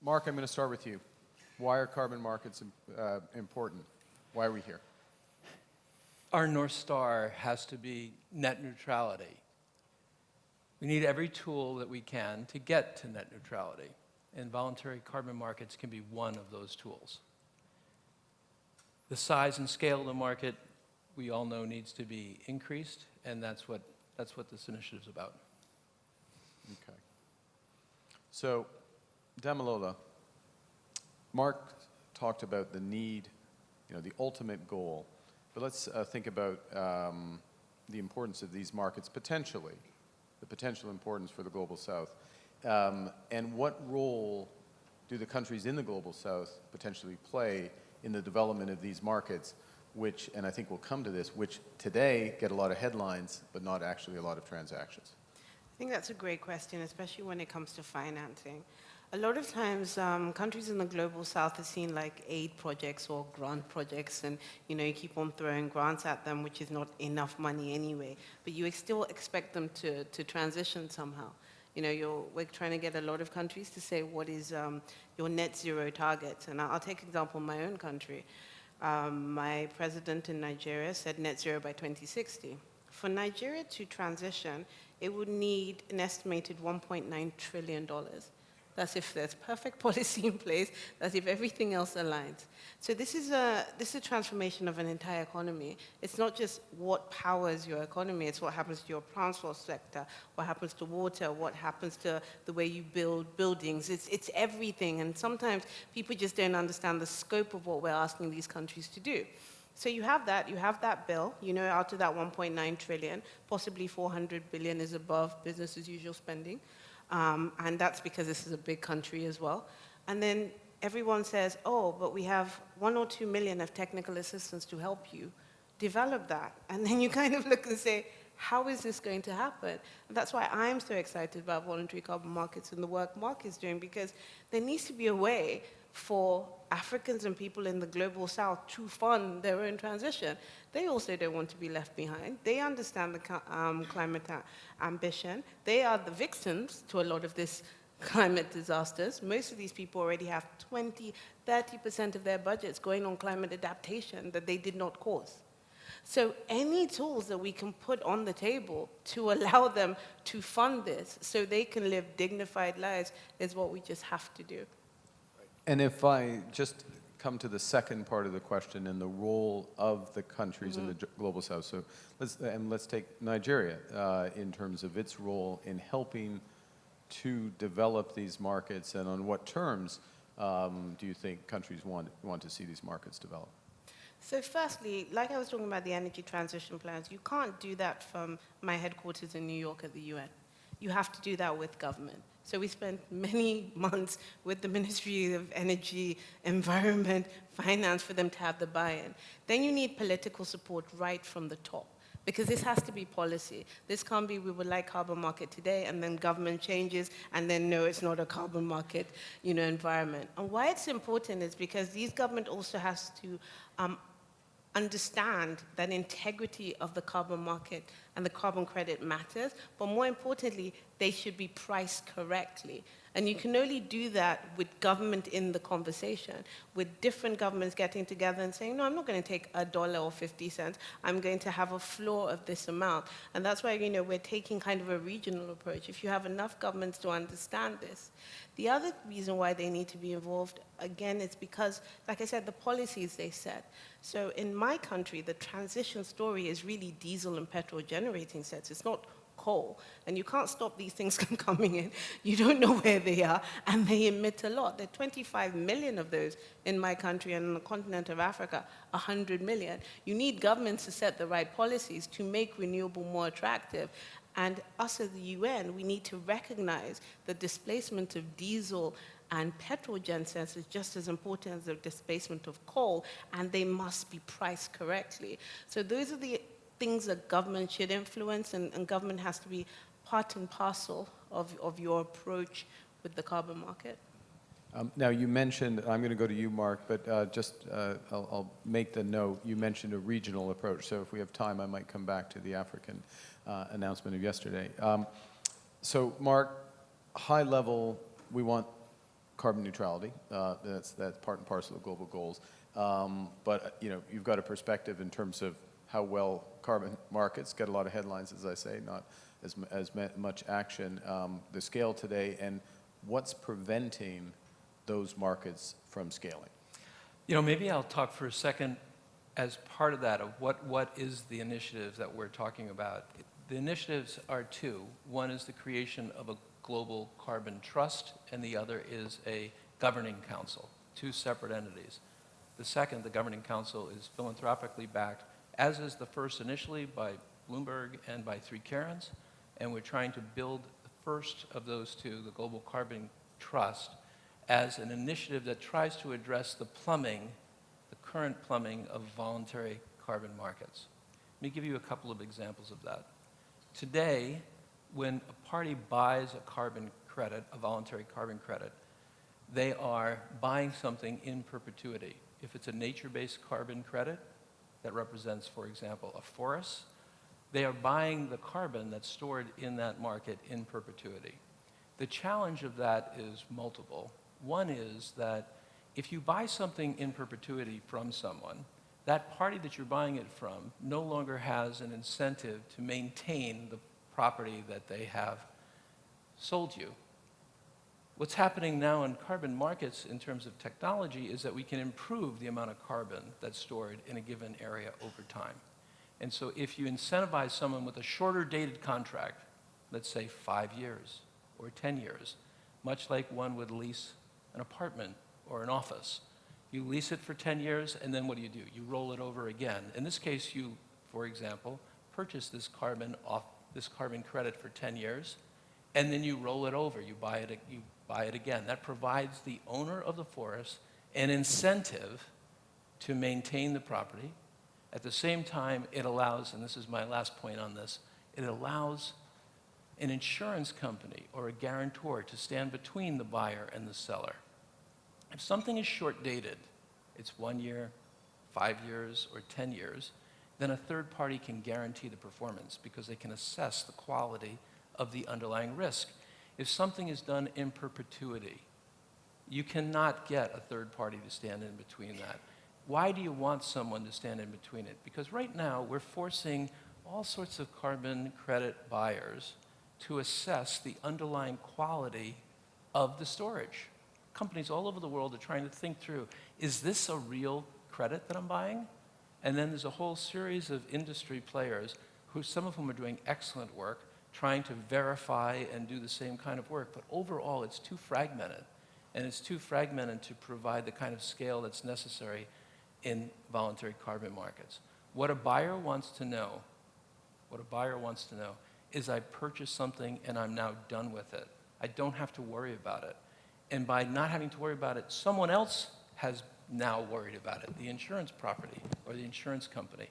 Mark, I'm going to start with you. Why are carbon markets important? Why are we here? Our North Star has to be net neutrality. We need every tool that we can to get to net neutrality, and voluntary carbon markets can be one of those tools. The size and scale of the market, we all know, needs to be increased, and that's what this initiative is about. Okay. So, Damilola, Mark talked about the need, the ultimate goal, but let's think about the importance of these markets potentially, the potential importance for the Global South, and what role do the countries in the Global South potentially play in the development of these markets, which, and I think we'll come to this, which today get a lot of headlines, but not actually a lot of transactions? I think that's a great question, especially when it comes to financing. A lot of times, countries in the Global South are seen like aid projects or grant projects, and you keep on throwing grants at them, which is not enough money anyway, but you still expect them to transition somehow. We're trying to get a lot of countries to say, what is your net zero target? And I'll take example my own country. My president in Nigeria said net zero by 2060. For Nigeria to transition, it would need an estimated $1.9 trillion. That's if there's perfect policy in place, that's if everything else aligns. So this is a transformation of an entire economy. It's not just what powers your economy, it's what happens to your transport sector, what happens to water, what happens to the way you build buildings. It's everything, and sometimes people just don't understand the scope of what we're asking these countries to do. So you have that bill, out of that 1.9 trillion, possibly 400 billion is above business as usual spending. And that's because this is a big country as well. And then everyone says, oh, but we have 1 or 2 million of technical assistance to help you develop that. And then you kind of look and say, how is this going to happen? And that's why I'm so excited about voluntary carbon markets and the work Mark is doing, because there needs to be a way for Africans and people in the Global South to fund their own transition. They also don't want to be left behind. They understand the climate ambition. They are the victims to a lot of this climate disasters. Most of these people already have 20–30% of their budgets going on climate adaptation that they did not cause. So any tools that we can put on the table to allow them to fund this so they can live dignified lives is what we just have to do. And if I just come to the second part of the question and the role of the countries in the Global South. So let's take Nigeria in terms of its role in helping to develop these markets, and on what terms do you think countries want to see these markets develop? So firstly, like I was talking about the energy transition plans, you can't do that from my headquarters in New York at the UN. You have to do that with government. So we spent many months with the Ministry of Energy, Environment, Finance for them to have the buy-in. Then you need political support right from the top, because this has to be policy. This can't be, we would like carbon market today, and then government changes, and then no, it's not a carbon market, environment. And why it's important is because these government also has to understand that integrity of the carbon market and the carbon credit matters, but more importantly, they should be priced correctly. And you can only do that with government in the conversation, with different governments getting together and saying, no, I'm not going to take $1 or 50 cents. I'm going to have a floor of this amount. And that's why, we're taking kind of a regional approach. If you have enough governments to understand this. The other reason why they need to be involved, again, is because, like I said, the policies they set. So in my country, the transition story is really diesel and petrol generating sets. It's not coal. And you can't stop these things from coming in. You don't know where they are, and they emit a lot. There are 25 million of those in my country, and on the continent of Africa, 100 million. You need governments to set the right policies to make renewable more attractive. And us as the UN, we need to recognize the displacement of diesel and petrol gen sets is just as important as the displacement of coal, and they must be priced correctly. So those are the things that government should influence, and government has to be part and parcel of your approach with the carbon market. Now you mentioned, I'm going to go to you, Mark, but I'll make the note, you mentioned a regional approach, so if we have time I might come back to the African announcement of yesterday. So Mark, high level, we want carbon neutrality. That's part and parcel of global goals. But you've got a perspective in terms of how well carbon markets get a lot of headlines, as I say, not as much action. The scale today, and what's preventing those markets from scaling? Maybe I'll talk for a second as part of that of what is the initiative that we're talking about. The initiatives are two. One is the creation of a global carbon trust, and the other is a governing council, two separate entities. The second, the governing council, is philanthropically backed, as is the first initially by Bloomberg and by Cairns, and we're trying to build the first of those two, the Global Carbon Trust, as an initiative that tries to address the current plumbing of voluntary carbon markets. Let me give you a couple of examples of that. Today, when a party buys a carbon credit, a voluntary carbon credit, they are buying something in perpetuity. If it's a nature-based carbon credit that represents, for example, a forest, they are buying the carbon that's stored in that market in perpetuity. The challenge of that is multiple. One is that if you buy something in perpetuity from someone, that party that you're buying it from no longer has an incentive to maintain the property that they have sold you. What's happening now in carbon markets in terms of technology is that we can improve the amount of carbon that's stored in a given area over time. And so if you incentivize someone with a shorter dated contract, let's say 5 years or 10 years, much like one would lease an apartment or an office. You lease it for 10 years, and then what do? You roll it over again. In this case, you, for example, purchase this carbon credit for 10 years, and then you roll it over. You buy it again. That provides the owner of the forest an incentive to maintain the property. At the same time, it allows, and this is my last point on this, it allows an insurance company or a guarantor to stand between the buyer and the seller. If something is short-dated, it's 1 year, 5 years, or 10 years, then a third party can guarantee the performance because they can assess the quality of the underlying risk. If something is done in perpetuity, you cannot get a third party to stand in between that. Why do you want someone to stand in between it? Because right now we're forcing all sorts of carbon credit buyers to assess the underlying quality of the storage. Companies all over the world are trying to think through, is this a real credit that I'm buying? And then there's a whole series of industry players, some of whom are doing excellent work, trying to verify and do the same kind of work. But overall, it's too fragmented. And it's too fragmented to provide the kind of scale that's necessary in voluntary carbon markets. What a buyer wants to know is I purchased something and I'm now done with it. I don't have to worry about it. And by not having to worry about it, someone else has now worried about it, the insurance property or the insurance company.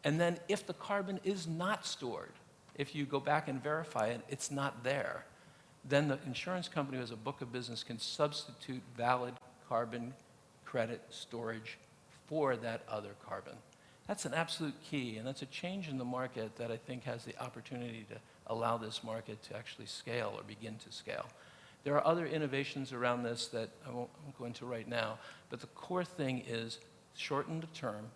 And then if the carbon is not stored, if you go back and verify it, it's not there, then the insurance company who has a book of business can substitute valid carbon credit storage for that other carbon. That's an absolute key, and that's a change in the market that I think has the opportunity to allow this market to actually scale or begin to scale. There are other innovations around this that I won't go into right now, but the core thing is shorten the term,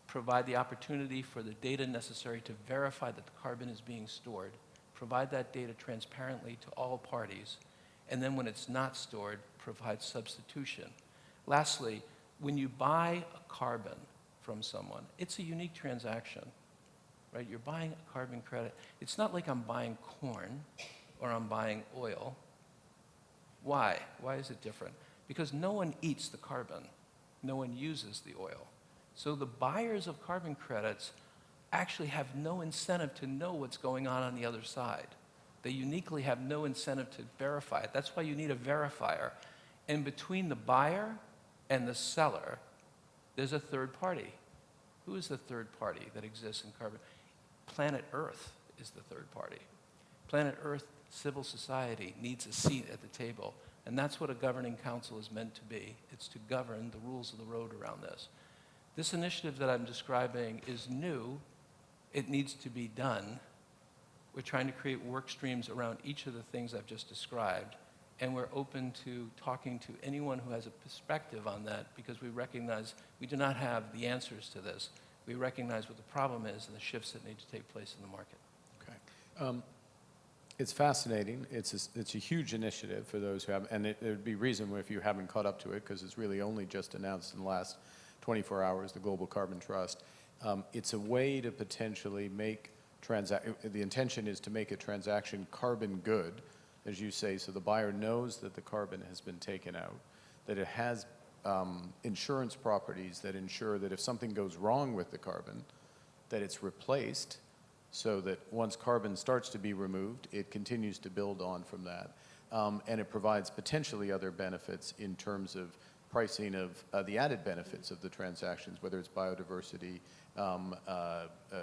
provide the opportunity for the data necessary to verify that the carbon is being stored, provide that data transparently to all parties, and then when it's not stored, provide substitution. Lastly, when you buy a carbon from someone, it's a unique transaction, right? You're buying a carbon credit. It's not like I'm buying corn or I'm buying oil. Why? Why is it different? Because no one eats the carbon. No one uses the oil. So the buyers of carbon credits actually have no incentive to know what's going on the other side. They uniquely have no incentive to verify it. That's why you need a verifier. And between the buyer and the seller, there's a third party. Who is the third party that exists in carbon? Planet Earth is the third party. Planet Earth civil society needs a seat at the table, and that's what a governing council is meant to be. It's to govern the rules of the road around this. This initiative that I'm describing is new. It needs to be done. We're trying to create work streams around each of the things I've just described, And we're open to talking to anyone who has a perspective on that, because we recognize we do not have the answers to this. We recognize what the problem is and the shifts that need to take place in the market. Okay. It's fascinating. It's a huge initiative for those who have, and there'd be reason if you haven't caught up to it, because it's really only just announced in the last 24 hours, the Global Carbon Trust. It's a way to potentially make the intention is to make a transaction carbon good, as you say, so the buyer knows that the carbon has been taken out, that it has insurance properties that ensure that if something goes wrong with the carbon, that it's replaced, so that once carbon starts to be removed, it continues to build on from that. And it provides potentially other benefits in terms of pricing of the added benefits of the transactions, whether it's biodiversity,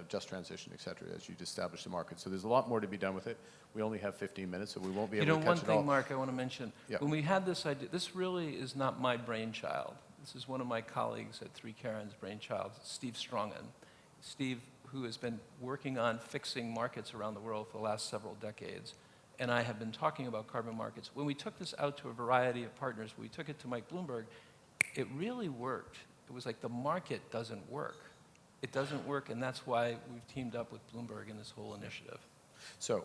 just transition, et cetera, as you'd establish the market. So there's a lot more to be done with it. We only have 15 minutes, so we won't be able to catch One it all. thing, Mark, I want to mention. Yeah. When we had this idea, this really is not my brainchild. This is one of my colleagues at Cairns' brainchild, Steve Strongen. Steve, who has been working on fixing markets around the world for the last several decades, and I have been talking about carbon markets. When we took this out to a variety of partners, we took it to Mike Bloomberg, it really worked. It was like the market doesn't work. It doesn't work, and that's why we've teamed up with Bloomberg in this whole initiative. So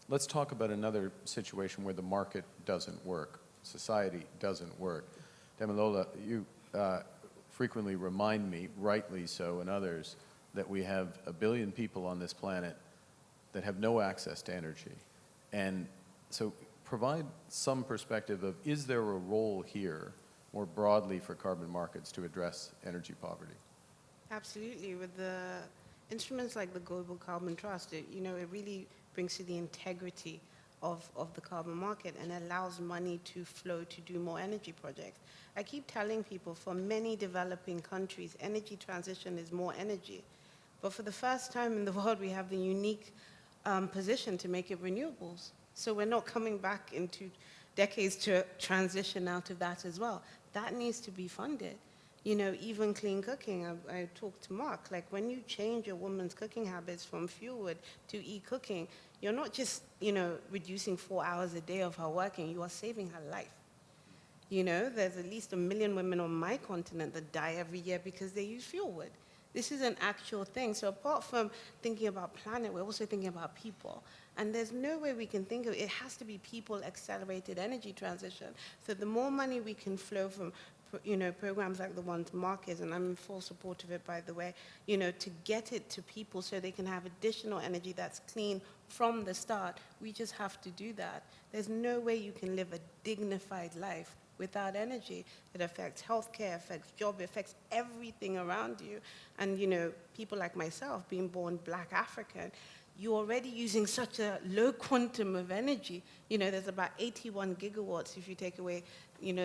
let's talk about another situation where the market doesn't work, society doesn't work. Damilola, you frequently remind me, rightly so, and others, that we have 1 billion people on this planet that have no access to energy. And so provide some perspective of, is there a role here more broadly for carbon markets to address energy poverty? Absolutely. With the instruments like the Global Carbon Trust, it really brings to the integrity of the carbon market and allows money to flow to do more energy projects. I keep telling people, for many developing countries, energy transition is more energy. But for the first time in the world, we have the unique position to make it renewables. So we're not coming back into decades to transition out of that as well. That needs to be funded. Even clean cooking, I talked to Mark, like when you change a woman's cooking habits from fuel wood to e-cooking, you're not just, reducing 4 hours a day of her working, you are saving her life. There's at least 1 million women on my continent that die every year because they use fuel wood. This is an actual thing. So apart from thinking about planet, we're also thinking about people. And there's no way we can think of it. It has to be people-accelerated energy transition. So the more money we can flow from programs like the ones Mark is, and I'm in full support of it, by the way, to get it to people so they can have additional energy that's clean from the start, we just have to do that. There's no way you can live a dignified life without energy. It affects healthcare, affects job, affects everything around you. And, people like myself, being born Black African, you're already using such a low quantum of energy. There's about 81 gigawatts if you take away,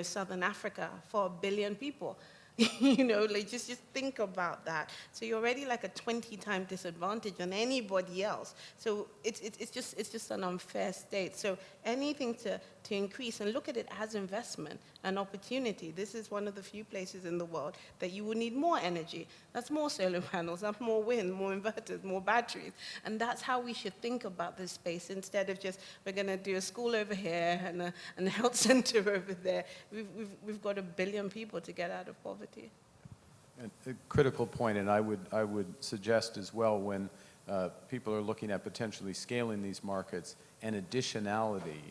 Southern Africa for 1 billion people. Just think about that. So you're already like a 20-time disadvantage on anybody else. So it's just an unfair state. So anything to increase, and look at it as investment, an opportunity. This is one of the few places in the world that you would need more energy. That's more solar panels, that's more wind, more inverters, more batteries. And that's how we should think about this space, instead of just, we're going to do a school over here and a health center over there. We've got 1 billion people to get out of poverty. A critical point, and I would suggest as well, when people are looking at potentially scaling these markets, and additionality,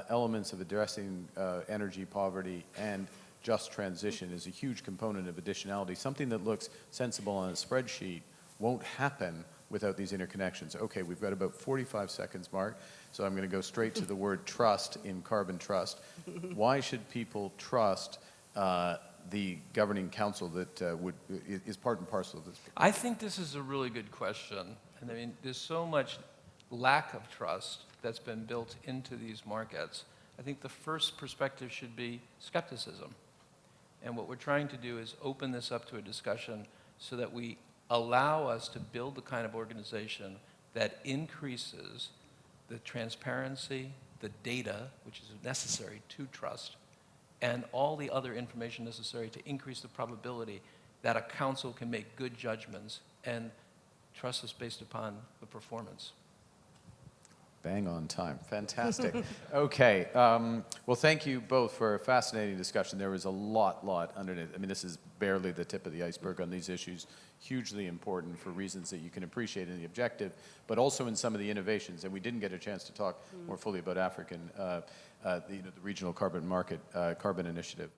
elements of addressing energy poverty and just transition is a huge component of additionality. Something that looks sensible on a spreadsheet won't happen without these interconnections. Okay, we've got about 45 seconds, Mark, so I'm going to go straight to the word trust in Carbon Trust. Why should people trust the governing council that is part and parcel of this? I think this is a really good question. And I mean, there's so much lack of trust that's been built into these markets. I think the first perspective should be skepticism. And what we're trying to do is open this up to a discussion so that we allow us to build the kind of organization that increases the transparency, the data, which is necessary to trust, and all the other information necessary to increase the probability that a council can make good judgments and trust is based upon the performance. Bang on time. Fantastic. Okay. Well, thank you both for a fascinating discussion. There was a lot underneath. I mean, this is barely the tip of the iceberg on these issues. Hugely important for reasons that you can appreciate in the objective, but also in some of the innovations. And we didn't get a chance to talk more fully about African, the regional carbon market, carbon initiative.